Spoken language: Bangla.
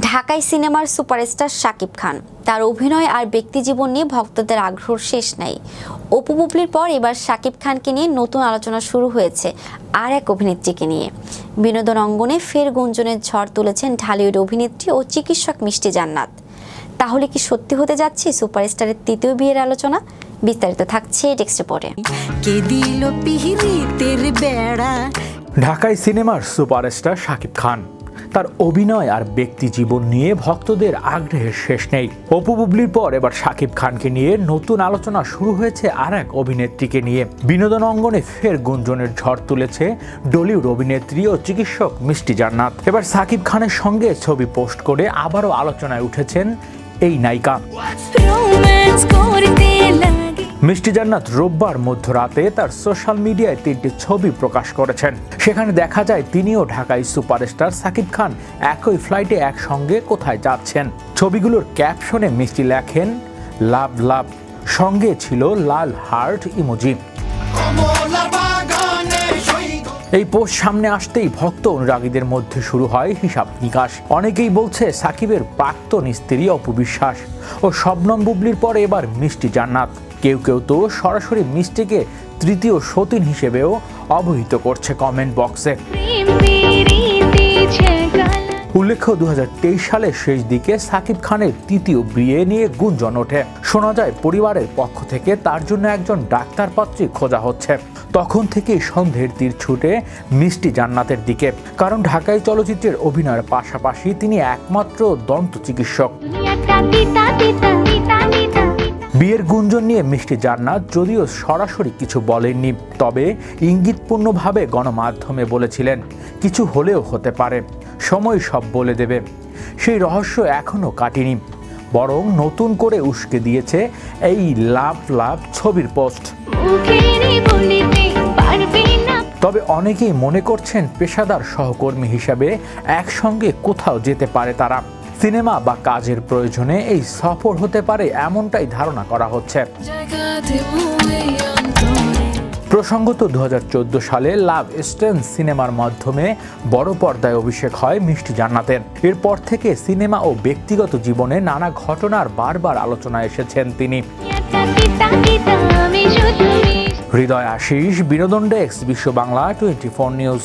ঢাকাই সিনেমার সুপারস্টার শাকিব খান, তার অভিনয় আর ব্যক্তিজীবন নিয়ে ভক্তদের আগ্রহ শেষ নাই। অপু বুবলির পর এবার শাকিব খানকে নিয়ে নতুন আলোচনা শুরু হয়েছে আর এক অভিনেত্রীকে নিয়ে। বিনোদন অঙ্গনে ফের গুঞ্জনের ঝড় তুলেছেন ঢালিউড অভিনেত্রী ও চিকিৎসক মিষ্টি জান্নাত। তাহলে কি সত্যি হতে যাচ্ছে সুপারস্টারের তৃতীয় বিয়ের আলোচনা? বিস্তারিত থাকছে ডেস্ক রিপোর্টে। ঢাকাই সিনেমার সুপারস্টার শাকিব খান, তার অভিনয় আর ব্যক্তি জীবন নিয়ে ভক্তদের আগ্রহের শেষ নেই। অপু বুবলির পর এবার শাকিব খানকে নিয়ে নতুন আলোচনা শুরু হয়েছে আর এক অভিনেত্রীকে নিয়ে। বিনোদন অঙ্গনে ফের গুঞ্জনের ঝড় তুলেছে ডলিউড অভিনেত্রী ও চিকিৎসক মিষ্টি জান্নাত। এবার শাকিব খানের সঙ্গে ছবি পোস্ট করে আবারও আলোচনায় উঠেছেন এই নায়িকা। মিষ্টি জান্নাত রোববার মধ্যরাতে তার সোশ্যাল মিডিয়ায় 3টি ছবি প্রকাশ করেছেন। সেখানে দেখা যায় তিনিও ঢাকাই সুপারস্টার শাকিব খান একই ফ্লাইটে একসঙ্গে কোথায় যাচ্ছেন। ছবিগুলোর ক্যাপশনে মিষ্টি লেখেন লাভ লাভ, সঙ্গে ছিল লাল হার্ট ইমোজি। এই পোস্ট সামনে আসতেই ভক্ত অনুরাগীদের মধ্যে শুরু হয় হিসাব নিকাশ। অনেকেই বলছে সাকিবের প্রাক্তন স্ত্রী অপু বিশ্বাস ও শবনম বুবলির পরে এবার মিষ্টি জান্নাত। কেউ কেউ তো সরাসরি মিষ্টিকে তৃতীয় সতীন হিসেবেও অবহিত করছে কমেন্ট বক্সে। উল্লেখ্য 2023 সালের শেষ দিকে শাকিব খানের তৃতীয় বিয়ে নিয়ে গুঞ্জন ওঠে। শোনা যায় পরিবারের পক্ষ থেকে তার জন্য একজন ডাক্তার পাত্রী খোঁজা হচ্ছে। তখন থেকেই সন্দেহের তীর ছুটে মিষ্টি জান্নাতের দিকে, কারণ ঢাকাই চলচ্চিত্রের অভিনয়ের পাশাপাশি তিনি একমাত্র দন্ত চিকিৎসক। বিয়ের গুঞ্জন নিয়ে মিষ্টি জান্নাত যদিও সরাসরি কিছু বলেননি, তবে ইঙ্গিতপূর্ণভাবে গণমাধ্যমে বলেছিলেন কিছু হলেও হতে পারে, সময় সব বলে দেবে। সেই রহস্য এখনো কাটেনি, বরং নতুন করে উস্কে দিয়েছে এই লাভ লাভ ছবির পোস্ট। তবে অনেকেই মনে করছেন পেশাদার সহকর্মী হিসাবে একসঙ্গে কোথাও যেতে পারে তারা। সিনেমা বা কাজের প্রয়োজনে এই সফর হতে পারে, এমনটাই ধারণা করা হচ্ছে। প্রসঙ্গত 2014 সালে লাভ স্টেন্স সিনেমার মাধ্যমে বড় পর্দায় অভিষেক হয় মিষ্টি জান্নাতের। এরপর থেকে সিনেমা ও ব্যক্তিগত জীবনে নানা ঘটনার বারবার আলোচনায় এসেছেন তিনি। হৃদয় আশিস, বিনোদন ডেস্ক, বিশ্ব বাংলা 24 নিউজ।